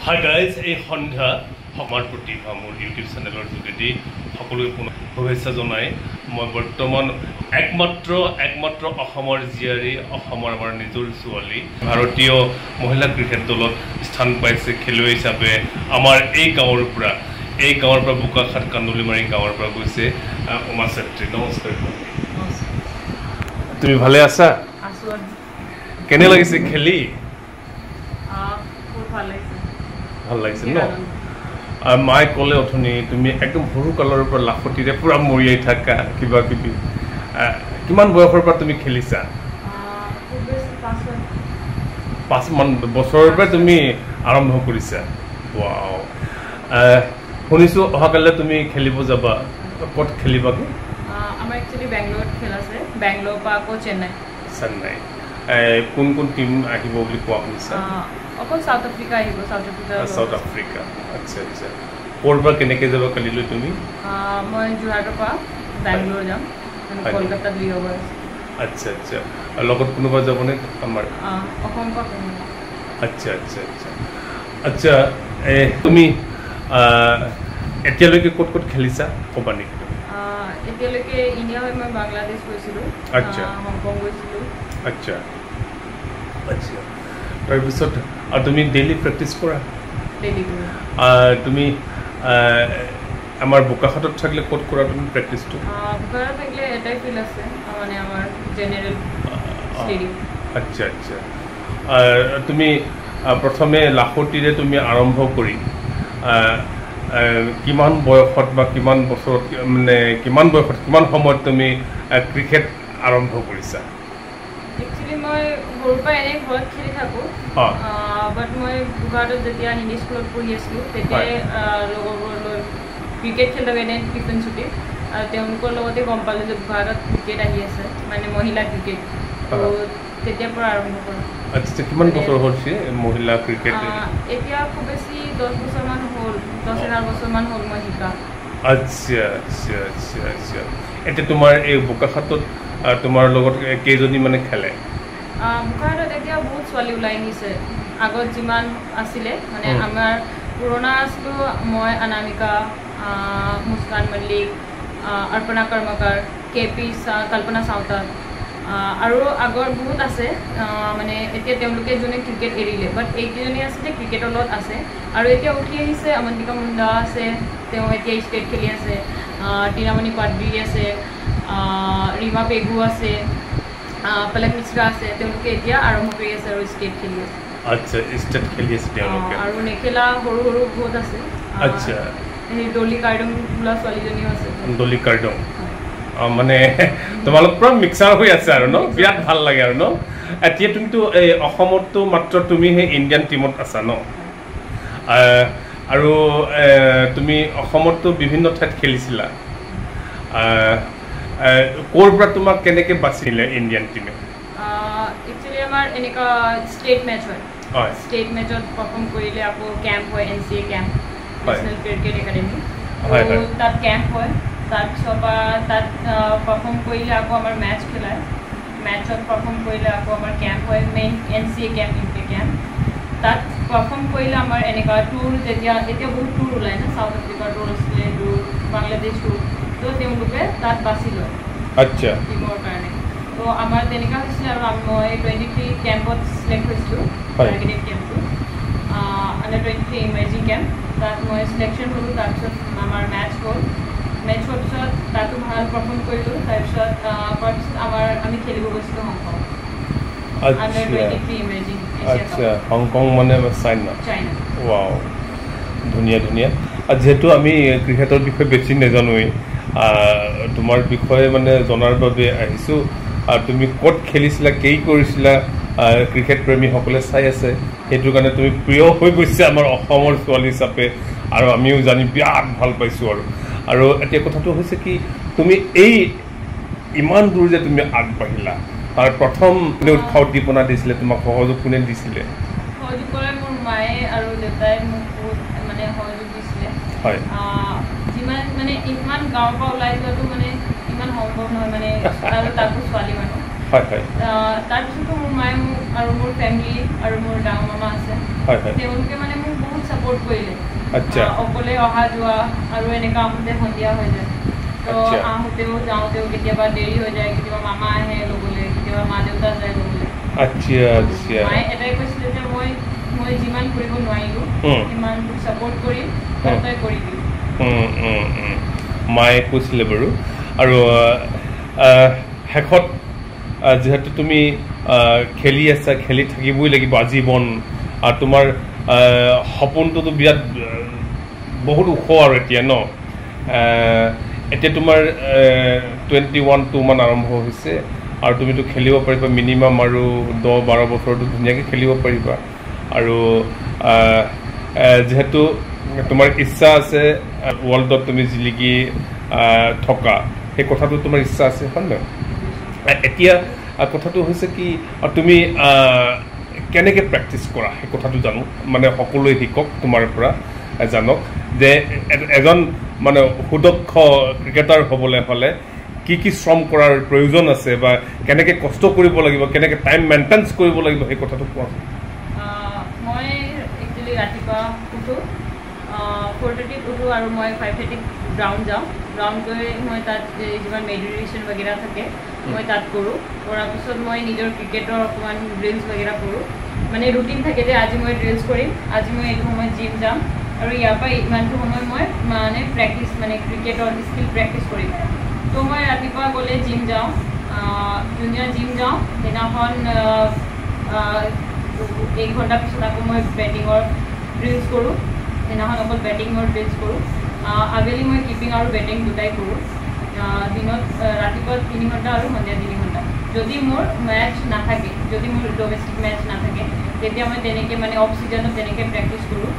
Hi guys, এই সন্ধ্যা সমাৰ প্ৰতিভা মোৰ ইউটিউব চেনেলৰ যোগেদি সকলোকে পুনৰ শুভেচ্ছা জনাই মই বৰ্তমান একমাত্ৰ অসমৰ জীয়াৰী অসমৰ আমাৰ নিজৰ ছোৱালী ভাৰতীয় মহিলা ক্ৰিকেট দলত স্থান পাইছে খেলুৱৈ হিচাপে আমাৰ এই গাঁৱৰ পৰা বোকাখাট কান্দুলিমাৰী গাঁৱৰ পৰা গৈছে উমা চেত্ৰী। নমস্কাৰ। তুমি ভালে আছা? কেনে লাগিছে খেলি? ভাল লাগিছে ন? মায়ে ক'লে অথনি তুমি একদম সৰু কালৰ পৰা লাখতিৰে পুৰা মৰিয়াই থাকা কিবা কিবি কিমান বয়সৰ পৰা তুমি খেলিছা? 5মান বছৰৰ পৰা তুমি আৰম্ভ কৰিছা। ৱাও। শুনিছো অহাকালে তুমি খেলিব যাবা, ক'ত খেলিবাগে? আমাৰ একচুয়ালি বেংগলোৰত খেল আছে, বেংগলোৰ পৰা আকৌ চেন্নাই। কোন টিম আহিব বুলি কোৱা শুনিছা? অকল সাউথ আফ্ৰিকা আহিব। South Africa. আচ্ছা আচ্ছা। ক'ৰ পৰা কেনেকৈ যাবা কালিলৈ তুমি? মই যোৰহাটৰ পৰা বেংগলোৰ যাম, কলকাতাত দুই হ'ব। আচ্ছা আচ্ছা। লগত কোনোবা যাবনে আমাৰ? অসম পৰা। আচ্ছা আচ্ছা আচ্ছা আচ্ছা। তুমি এতিয়ালৈকে ক'ত ক'ত খেলিছা ক'বা নেকি? এতিয়ালৈকে ইণ্ডিয়া হৈ মই বাংলাদেশ গৈছিলোঁ, হংকং গৈছিলোঁ। আচ্ছা আচ্ছা। তাৰপিছত আৰু তুমি ডেইলি প্ৰেক্টিছ কৰা? তুমি আমাৰ বোকাখাটত থাকিলে ক'ত কৰা তুমি প্ৰেক্টিছটো? বোকাখাটত থাকিলে এটাই ফিল্ড আছে, মানে আমাৰ জেনেৰেল ষ্টেডিয়াম। আচ্ছা আচ্ছা। তুমি প্ৰথমে লাখতিৰে তুমি আৰম্ভ কৰি কিমান বয়সত বা কিমান বছৰত মানে কিমান সময়ত তুমি ক্ৰিকেট আৰম্ভ কৰিছা? একচুৱেলি মই সৰুৰ পৰা এনেই ঘৰত খেলি থাকোঁ, বাট মই বোকাখাটত যেতিয়া হিন্দী স্কুলত পঢ়ি আছিলোঁ তেতিয়াই লগৰবোৰলৈ ক্ৰিকেট খেলিব এনে টিফিন ছুটীত তেওঁলোকৰ লগতে গম পালোঁ যে বোকাখাটত ক্ৰিকেট আহি আছে, মানে মহিলা ক্ৰিকেট। তেতিয়াৰ পৰা আৰম্ভ কৰোঁ। আচ্ছা, কিমান বছৰ হ'ল মহিলা ক্ৰিকেট? এতিয়া খুব বেছি 10 বছৰমান হ'ল, 10-11 বছৰমান হ'ল মই শিকা। আচ্ছা আচ্ছা আচ্ছা আচ্ছা। এতিয়া তোমাৰ এই বোকাখাটত তোমাৰ লগত কেইজনী মানে খেলে? বোকাখাটত এতিয়া বহুত ছোৱালী ওলাই আহিছে, আগত যিমান আছিলে মানে আমাৰ পুৰণা আছিলোঁ মই, অনামিকা, মুস্কান মল্লিক, অৰ্পণা কৰ্মকাৰ, KP, কল্পনা চাউতাল আৰু আগৰ বহুত আছে, মানে এতিয়া তেওঁলোকে যোনে ক্ৰিকেট এৰিলে, বাট এইকেইজনী আছিলে ক্ৰিকেটৰ লগত আছে। আৰু এতিয়া উঠি আহিছে অৱন্তিকা মুণ্ডা আছে, তেওঁ এতিয়া ষ্টেট খেলি আছে, টিনামণি পাদ্ৰী আছে, ৰীমা পেগু আছে, পলক মিশ্ৰা আছে, তেওঁলোকে এতিয়া আৰম্ভ কৰি আছে আৰু ষ্টেট খেলি আছে। আচ্ছা, ষ্টেট খেলি আছে তেওঁলোকে। আৰু নেখেলা সৰু সৰু বহুত আছে। আচ্ছা, সেই ডলি কাৰ্ডং বোলা ছোৱালীজনীও আছে। ডলি কাৰ্ডং মানে তোমালোক পুৰা মিক্সাৰ হৈ আছে আৰু ন? বিৰাট ভাল লাগে আৰু ন? এতিয়া তুমিতো এই অসমতো মাত্ৰ তুমি সেই ইণ্ডিয়ান টিমত আছা ন? আৰু তুমি অসমতো বিভিন্ন ঠাইত খেলিছিলা, ক'ৰ পৰা তোমাক কেনেকৈ বাচিলে ইণ্ডিয়ান টিমে? একচুৱেলি আমাৰ এনেকুৱা ষ্টেট মেচ হয়, ষ্টেট মেচত পাৰফৰ্ম কৰিলে আকৌ কেম্প হয়, NCA camp, national cricket academy, তাত কেম্প হয়। তাৰপিছৰ পৰা তাত পাৰফৰ্ম কৰিলে আকৌ আমাৰ মেচ খেলায়, মেচত পাৰফৰ্ম কৰিলে আকৌ আমাৰ কেম্প হয়, main NCA camp, UK camp. তাত পাৰফৰ্ম কৰিলে আমাৰ এনেকুৱা টুৰ, এতিয়া বহুত টুৰ ওলায় না, চাউথ আফ্ৰিকাৰ টুৰ আছিলে, টুৰ বাংলাদেশ টুৰ, তো তেওঁলোকে তাত বাছি লয় আচ্ছা টিমৰ কাৰণে। তো আমাৰ তেনেকুৱা হৈছিলে আৰু মই 23 কেম্পত চিলেক্ট হৈছিলোঁ, ক্ৰিকেট কেম্পটো, আণ্ডাৰ 23 ইমাৰ্জিং কেম্প, তাত মই চিলেকশ্যন হ'লোঁ। তাৰপিছত আমাৰ মেচ হ'ল, মেচ হোৱাৰ পিছত তাতো ভাল পাৰফৰ্ম কৰিলোঁ। তাৰপিছত আমি খেলিব গৈছিলোঁ হংকং, আণ্ডাৰ 23 ইমাৰ্জিং। আচ্ছা, হংকং মানে চাইনা? ৱাও, ধুনীয়া ধুনীয়া। আৰু যিহেতু আমি ক্ৰিকেটৰ বিষয়ে বেছি নাজানোৱেই, তোমাৰ বিষয়ে মানে জনাৰ বাবে আহিছোঁ। আৰু তুমি ক'ত খেলিছিলা, কি কৰিছিলা, ক্ৰিকেট প্ৰেমীসকলে চাই আছে, সেইটো কাৰণে তুমি প্ৰিয় হৈ গৈছে আমাৰ অসমৰ ছোৱালী হিচাপে, আৰু আমিও জানি বিৰাট ভাল পাইছোঁ। আৰু এতিয়া কথাটো হৈছে কি, তুমি এই ইমান দূৰ যে তুমি আগবাঢ়িলা, তাৰ প্ৰথম উৎসাহ উদ্দীপনা দিছিলে, তোমাক সহযোগ কোনে দিছিলে? সহযোগ কৰে মোৰ মায়ে আৰু দেউতাই মোক বহুত মানে সহযোগ দিছিলে। হয়, যিমান মানে ইমান গাঁৱৰ পৰা ওলাই যোৱাটো মানে ইমান সম্ভৱ নহয়, মানে আৰু তাকো ছোৱালী মানুহ। হয় হয়। তাৰপিছতো মোৰ মায়ে মোক আৰু মোৰ ফেমিলি আৰু মোৰ ডাঙৰ মামা আছে, তেওঁলোকে মানে মোক বহুত সাপোৰ্ট কৰিলে আচ্ছা অকলে অহা যোৱা আৰু এনেকুৱা আহোঁতে সন্ধিয়া হৈ যায় তো আহোঁতেও যাওঁতেও কেতিয়াবা দেৰি হৈ যায় কেতিয়াবা মামা আহে ল'বলৈ কেতিয়াবা মা দেউতা যায় ল'বলৈ আচ্ছা আচ্ছা মায়ে এটাই কৈছিলে যে মই যিমান কৰিব নোৱাৰিলোঁ সিমান ছাপোৰ্ট কৰিম তই কৰিবি মায়ে কৈছিলে বাৰু আৰু শেষত যিহেতু তুমি খেলি আছা খেলি থাকিবই লাগিব আজীৱন আৰু তোমাৰ সপোনটোতো বিৰাট বহুত ওখ আৰু এতিয়া ন এতিয়া তোমাৰ 21 মান আৰম্ভ হৈছে আৰু তুমিতো খেলিব পাৰিবা মিনিমাম আৰু 10-12 বছৰটো ধুনীয়াকৈ খেলিব পাৰিবা আৰু যিহেতু তোমাৰ ইচ্ছা আছে ৱৰ্ল্ডত তুমি জিলিকি থকা সেই কথাটো তোমাৰ ইচ্ছা আছে হয় নহয় এতিয়া কথাটো হৈছে কি তুমি কেনেকৈ প্ৰেক্টিচ কৰা সেই কথাটো জানো মানে সকলোৱে শিকক তোমাৰ পৰা জানক যে এজন মানে সুদক্ষ ক্ৰিকেটাৰ হ'বলৈ হ'লে কি কি শ্ৰম কৰাৰ প্ৰয়োজন আছে বা কেনেকৈ কষ্ট কৰিব লাগিব কেনেকৈ টাইম মেইনটেনেন্স কৰিব লাগিব সেই কথাটো কোৱা মই একচুৱেলি ৰাতিপুৱা উঠোঁ 4:30 উঠোঁ আৰু মই 5:30 গ্ৰাউণ্ড যাওঁ গ্ৰাউণ্ড গৈ মই তাত যিমান মেডিটেশ্যন বাগেৰা থাকে মই তাত কৰোঁ কৰাৰ পিছত মই নিজৰ ক্ৰিকেটৰ অকণমান ড্ৰিলছ বাগেৰা কৰোঁ মানে ৰুটিন থাকে যে আজি মই ড্ৰিলছ কৰিম আজি মই এইটো সময়ত জিম যাম আৰু ইয়াৰ পৰা ইমানটো সময় মই মানে প্ৰেক্টিছ মানে ক্ৰিকেটৰ স্কিল প্ৰেক্টিছ কৰিম তো মই ৰাতিপুৱা গ'লে জিম যাওঁ জুনিয়ৰ জিম যাওঁ সেইদিনাখন 1 ঘণ্টা পিছত আকৌ মই বেটিঙৰ ড্ৰিলছ কৰোঁ সেইদিনাখন অকল বেটিঙৰ ড্ৰিলছ কৰোঁ আবেলি মই কিপিং আৰু বেটিং দুটাই কৰোঁ দিনত ৰাতিপুৱা 3 ঘণ্টা আৰু সন্ধিয়া 3 ঘণ্টা যদি মোৰ মেটচ নাথাকে যদি মোৰ ডমেষ্টিক মেটচ নাথাকে তেতিয়া মই তেনেকৈ মানে অফ ছিজনত তেনেকৈ প্ৰেক্টিছ কৰোঁ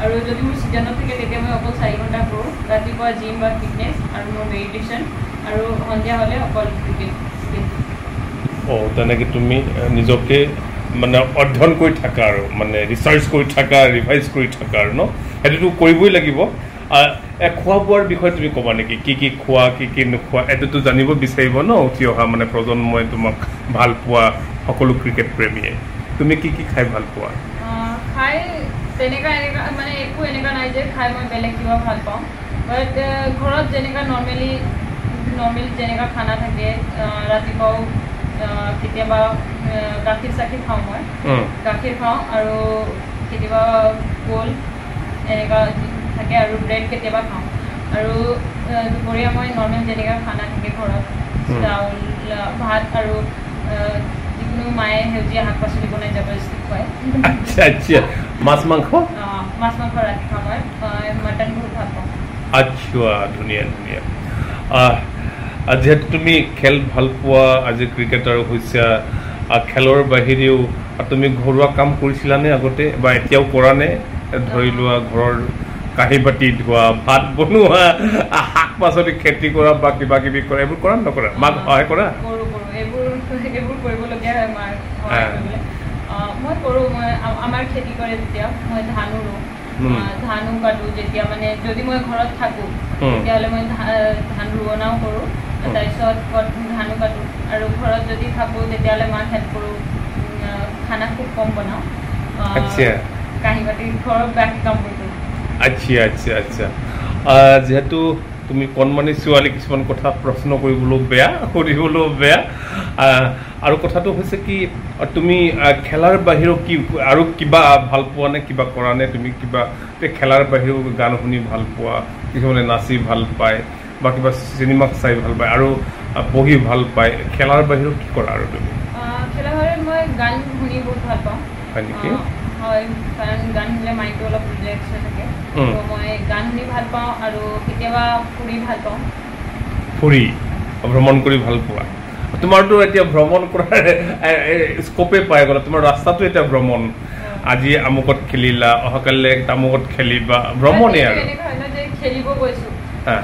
আৰু যদি মোৰ ছিজনত থাকে তেতিয়া মই অকল 4 ঘণ্টা কৰোঁ ৰাতিপুৱা জিম বা ফিটনেছ আৰু মোৰ মেডিটেশ্যন আৰু সন্ধিয়া হ'লে অকল ক্ৰিকেট তেনেকৈ তুমি নিজকে মানে অধ্যয়ন কৰি থাকা আৰু মানে ৰিচাৰ্চ কৰি থাকা ৰিভাইজ কৰি থাকা আৰু ন সেইটোতো কৰিবই লাগিব খোৱা বোৱাৰ বিষয়ে তুমি ক'বা নেকি কি খোৱা কি নোখোৱা এইটোতো জানিব বিচাৰিব ন উঠি অহা মানে প্ৰজন্মই তোমাক ভাল পোৱা সকলো ক্ৰিকেট প্ৰেমীয়ে তুমি কি খাই ভাল পোৱা খাই তেনেকুৱা মানে একো এনেকুৱা নাই যে খাই মই বেলেগ কিবা ভাল পাওঁ বাট ঘৰত যেনেকুৱা নৰ্মেল যেনেকুৱা খানা থাকে ৰাতিপুৱাও কেতিয়াবা গাখীৰ চাখীৰ খাওঁ মই গাখীৰ খাওঁ আৰু কেতিয়াবা কল এনেকুৱা থাকে আৰু ব্ৰেড কেতিয়াবা খাওঁ আৰু দুপৰীয়া মই নৰ্মেল যেনেকুৱা খানা থাকে ঘৰত চাউল ভাত আৰু যিকোনো মায়ে সেউজীয়া শাক পাচলি বনাই জবৰদস্তি খুৱায় আচ্ছা মাছ মাংস ৰাতি খাওঁ মই মটন বহুত ভাল পাওঁ আচ্ছা ধুনীয়া যিহেতু তুমি খেল ভাল পোৱা আজি ক্ৰিকেটাৰ হৈছা খেলৰ বাহিৰেও তুমি ঘৰুৱা কাম কৰিছিলানে আগতে বা এতিয়াও কৰা নে ধৰি লোৱা ঘৰৰ কাঁহী বাতি ধোৱা ভাত বনোৱা শাক পাচলি খেতি কৰা বা কিবা কিবি কৰা এইবোৰ কৰা নকৰা মাক সহায় কৰা এইবোৰ কৰিবলগীয়া হয় মাক সহায় কৰিবলৈ মই কৰোঁ মই আমাৰ খেতি কৰে যেতিয়া মই ধানো ৰোওঁ ধানো কাটোঁ যেতিয়া মানে যদি মই ঘৰত থাকোঁ তেতিয়াহ'লে মই ধান ৰোৱনাও কৰোঁ তাৰপিছত ধানো কাটোঁ আৰু ঘৰত যদি থাকোঁ তেতিয়াহ'লে মাক হেল্প কৰোঁ খানা খুব কম বনাওঁ কাঁহী বাতি ঘৰৰ বাকী কামবোৰ কৰোঁ আচ্ছা যিহেতু তুমি কণমানি ছোৱালী কিছুমান কথা প্ৰশ্ন কৰিবলৈও বেয়া সুধিবলৈও বেয়া আৰু কথাটো হৈছে কি তুমি খেলাৰ বাহিৰেও কি আৰু কিবা ভাল পোৱা নে কিবা কৰা নে তুমি কিবা খেলাৰ বাহিৰেও গান শুনি ভাল পোৱা কিছুমানে নাচি ভাল পায় বা কিবা চিনেমা চাই ভাল পায় আৰু পঢ়ি ভাল পায় খেলাৰ বাহিৰেও কি কৰা আৰু তুমি খেলাৰ বাহিৰে মই গান শুনি বহুত ভাল পাওঁ হয় নেকি হয় কাৰণ গান শুনিলে মাইণ্ডটো অলপ ৰিলেক্স হৈ থাকে তো মই গান শুনি ভাল পাওঁ আৰু কেতিয়াবা ফুৰি ভাল পাওঁ ভ্ৰমণ কৰি ভাল পোৱা তোমাৰতো এতিয়া ভ্ৰমণ কৰাৰ স্কোপে পাই গ'লা তোমাৰ ৰাস্তাটো এতিয়া ভ্ৰমণ আজি আমুকত খেলিলা অহাকালিলৈ তামুকত খেলিবা ভ্ৰমণেই আৰু খেলিব গৈছোঁ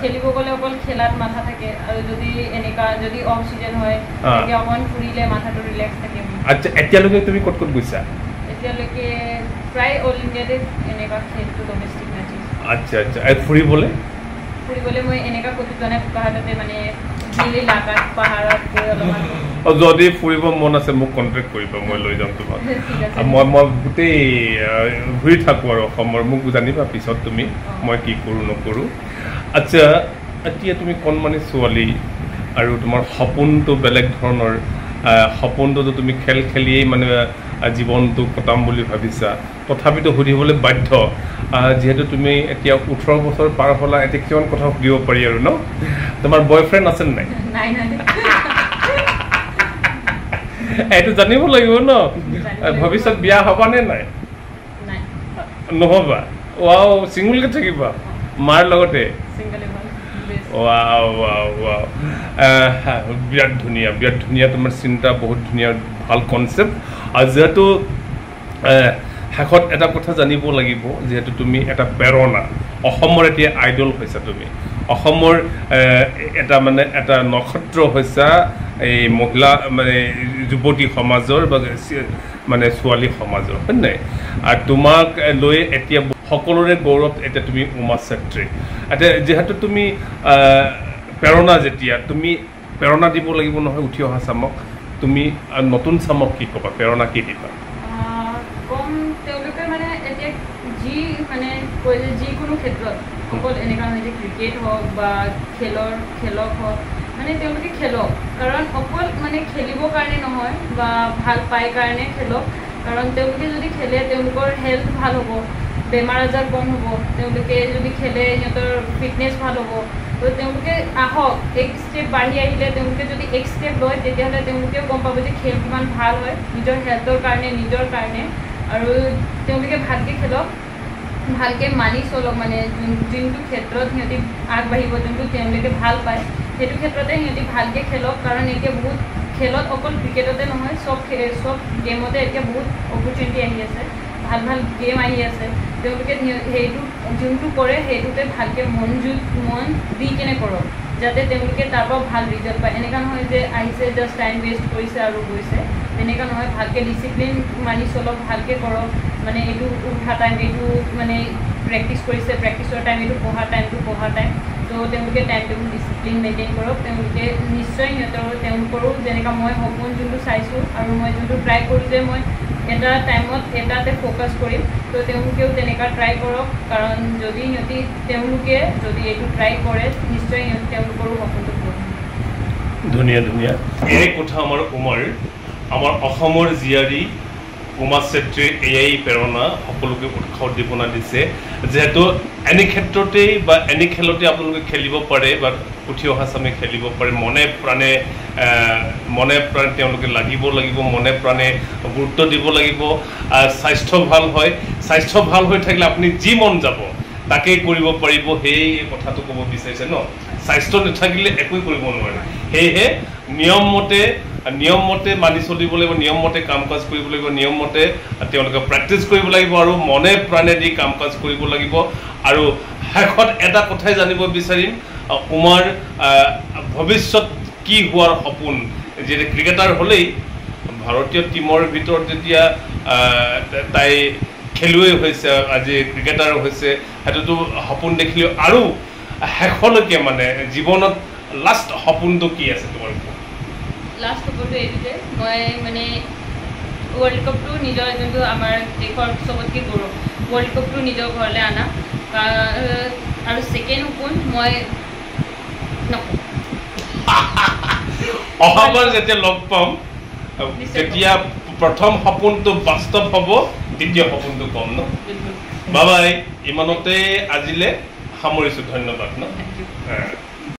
খেলিব গ'লে অকল খেলাত মাথা থাকে আৰু যদি অফ চিজন হয় তেতিয়া অকণমান ফুৰিলে মাথাটো ৰিলেক্স থাকে আচ্ছা এতিয়ালৈকে তুমি ক'ত গৈছা এতিয়ালৈকে প্ৰায় অল ইণ্ডিয়াতে এনেকুৱা খেলটো ডমেষ্টিক মেটচেছ আচ্ছা ফুৰিবলৈ মই এনেকুৱা ক'তো যোৱা নাই বোকাহাটতে মানে যদি ফুৰিব মন আছে মোক কণ্টেক্ট কৰিবা মই লৈ যাম তোমাক মই গোটেই ঘূৰি থাকোঁ আৰু অসমৰ মোক জানিবা পিছত তুমি মই কি কৰোঁ নকৰোঁ আচ্ছা এতিয়া তুমি কণমানি ছোৱালী আৰু তোমাৰ সপোনটো বেলেগ ধৰণৰ সপোনটোতো তুমি খেল খেলিয়েই মানে জীৱনটো কটাম বুলি ভাবিছা তথাপিতো সুধিবলৈ বাধ্য যিহেতু তুমি এতিয়া 18 বছৰ পাৰ হ'লা এতিয়া কিমান কথা সুধিব পাৰি আৰু ন তোমাৰ বয়ফ্ৰেণ্ড আছে নাই এইটো জানিব লাগিব ন ভৱিষ্যত বিয়া হ'বানে নাই নহ'বা ৱাও চিংগলকে থাকিবা মাৰ লগতে বিৰাট ধুনীয়া তোমাৰ চিন্তা বহুত ধুনীয়া ভাল কনচেপ্ট আৰু যিহেতু শেষত এটা কথা জানিব লাগিব যিহেতু তুমি এটা প্ৰেৰণা অসমৰ এতিয়া আইডল হৈছা তুমি অসমৰ এটা নক্ষত্ৰ হৈছা এই মহিলা মানে যুৱতী সমাজৰ বা মানে ছোৱালী সমাজৰ হয় নাই আৰু তোমাক লৈ এতিয়া সকলোৰে গৌৰৱ এতিয়া তুমি উমা চেত্ৰী এতিয়া যিহেতু তুমি প্ৰেৰণা যেতিয়া তুমি প্ৰেৰণা দিব লাগিব নহয় উঠি অহা চামক তুমি নতুন চামক কি ক'বা প্ৰেৰণা কি দিবা তেওঁলোকে মানে এতিয়া যি মানে কৈ যে যিকোনো ক্ষেত্ৰত অকল এনেকুৱা নহয় যে ক্ৰিকেট হওক বা খেলক হওক মানে তেওঁলোকে খেলক কাৰণ অকল মানে খেলিবৰ কাৰণে নহয় বা ভাল পাই কাৰণে খেলক কাৰণ তেওঁলোকে যদি খেলে তেওঁলোকৰ হেল্থ ভাল হ'ব বেমাৰ আজাৰ কম হ'ব তেওঁলোকে যদি খেলে সিহঁতৰ ফিটনেছ ভাল হ'ব তো তেওঁলোকে আহক এক ষ্টেপ বাঢ়ি আহিলে তেওঁলোকে যদি এক ষ্টেপ লয় তেতিয়াহ'লে তেওঁলোকেও গম পাব যে খেল কিমান ভাল হয় নিজৰ হেল্থৰ কাৰণে নিজৰ কাৰণে আৰু তেওঁলোকে ভালকৈ খেলক ভালকৈ মানি চলক মানে যোনটো ক্ষেত্ৰত সিহঁতি আগবাঢ়িব যোনটো তেওঁলোকে ভাল পায় সেইটো ক্ষেত্ৰতে সিহঁতি ভালকৈ খেলক কাৰণ এতিয়া বহুত খেলত অকল ক্ৰিকেটতে নহয় চব গেমতে এতিয়া বহুত অপৰচুনিটি আহি আছে ভাল গেম আহি আছে তেওঁলোকে সেইটো যোনটো কৰে সেইটোতে ভালকৈ মন দি কেনে কৰক যাতে তেওঁলোকে তাৰ পৰা ভাল ৰিজাল্ট পায় এনেকুৱা নহয় যে আহিছে জাষ্ট টাইম ৱেষ্ট কৰিছে আৰু গৈছে তেনেকুৱা নহয় ভালকৈ ডিচিপ্লিন মানি চলক ভালকৈ কৰক মানে এইটো উঠা টাইম এইটো মানে প্ৰেক্টিছ কৰিছে প্ৰেক্টিছৰ টাইম এইটো পঢ়া টাইম তো তেওঁলোকে টাইম টেবুল ডিচিপ্লিন মেইনটেইন কৰক তেওঁলোকে নিশ্চয় তেওঁলোকৰো যেনেকুৱা মই সপোন যোনটো চাইছোঁ আৰু মই যোনটো ট্ৰাই কৰোঁ যে মই এটা টাইমত এটাতে ফ'কাছ কৰিম তো তেওঁলোকেও তেনেকুৱা ট্ৰাই কৰক কাৰণ যদি তেওঁলোকে যদি এইটো ট্ৰাই কৰে নিশ্চয় তেওঁলোকৰো সপোনটো পূৰণ ধুনীয়া এই কথা আমাৰ অসমৰ জীয়াৰী উমা চেত্ৰীৰ এয়াই প্ৰেৰণা সকলোকে উৎসাহ উদ্দীপনা দিছে যিহেতু এনে ক্ষেত্ৰতেই বা এনে খেলতে আপোনালোকে খেলিব পাৰে বা উঠি অহা চামে খেলিব পাৰে মনে প্ৰাণে তেওঁলোকে লাগিব মনে প্ৰাণে গুৰুত্ব দিব লাগিব স্বাস্থ্য ভাল হয় স্বাস্থ্য ভাল হৈ থাকিলে আপুনি যি মন যাব তাকেই কৰিব পাৰিব সেই কথাটো ক'ব বিচাৰিছে ন স্বাস্থ্য নাথাকিলে একোৱেই কৰিব নোৱাৰে সেয়েহে নিয়ম মতে মানি চলিব লাগিব নিয়ম মতে কাম কাজ কৰিব লাগিব নিয়ম মতে তেওঁলোকে প্ৰেক্টিছ কৰিব লাগিব আৰু মনে প্ৰাণে দি কাম কাজ কৰিব লাগিব আৰু শেষত এটা কথাই জানিব বিচাৰিম উমাৰ ভৱিষ্যত কি হোৱাৰ সপোন যেতিয়া ক্ৰিকেটাৰ হ'লেই ভাৰতীয় টীমৰ ভিতৰত যেতিয়া তাই খেলুৱৈ হৈছে আজি ক্ৰিকেটাৰ হৈছে সেইটোতো সপোন দেখিলেও আৰু শেষলৈকে মানে জীৱনত লাষ্ট সপোনটো কি আছে তোমাৰ লাষ্ট সপোনটো এইটো যে মই মানে ৱৰ্ল্ড কাপটো নিজৰ যোনটো আমাৰ দেশৰ চবতকৈ গৌৰৱ ৱৰ্ল্ড কাপটো নিজৰ ঘৰলৈ অনা আৰু ছেকেণ্ড সপোন মই অহাবাৰ যেতিয়া লগ পাম তেতিয়া প্ৰথম সপোনটো বাস্তৱ হ'ব দ্বিতীয় সপোনটো কম ন বাবাই ইমানতে আজিলৈ সামৰিছোঁ ধন্যবাদ ন